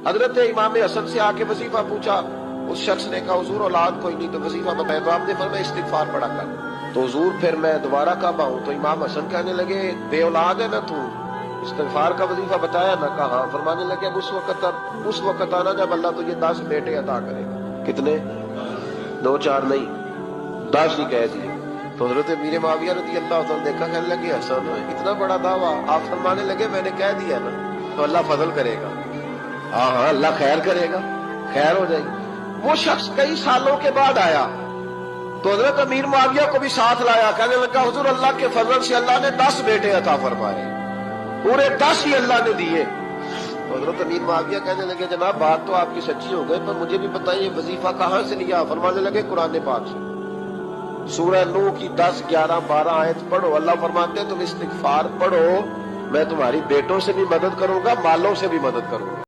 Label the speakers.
Speaker 1: हजरत इमाम हसन से आके वजीफा पूछा। उस शख्स ने कहा हुजूर औलाद कोई नहीं तो वजीफा बताए। तो आपने फरमाया इस्तिगफार पढ़ा कर। तो हुजूर फिर मैं दोबारा कब आऊं? तो इमाम हसन कहने लगे बे औलाद है ना तू, इस्तिगफार का वजीफा बताया ना? कहा। फरमाने लगे अब उस वक्त आना जब अल्लाह तुझे 10 बेटे अता करेगा। कितने? 2-4 नहीं, 10 ही कह दिए। तो हजरत मीर मुआविया रज़ी अल्लाह तआला देखा, कहने लगे हसन इतना बड़ा दावा। आप फरमाने लगे मैंने कह दिया ना तो अल्लाह फजल करेगा। हाँ हाँ अल्लाह खैर करेगा, खैर हो जाएगी। वो शख्स कई सालों के बाद आया तो हजरत अमीर मुआविया को भी साथ लाया। कहने लगा हुजूर अल्लाह के फजल से अल्लाह ने 10 बेटे अता फरमाए, पूरे 10 ही अल्लाह ने दिए। तो हजरत अमीर मुआविया कहने लगे जनाब बात तो आपकी सच्ची हो गई, पर मुझे भी बताइए वजीफा कहां से लिया? फरमाने लगे कुरान पाक से, सूरह नूह की 10, 11, 12 आयत पढ़ो। अल्लाह फरमाते हैं तुम इस्तिगफार पढ़ो, मैं तुम्हारी बेटों से भी मदद करूंगा, मालों से भी मदद करूंगा।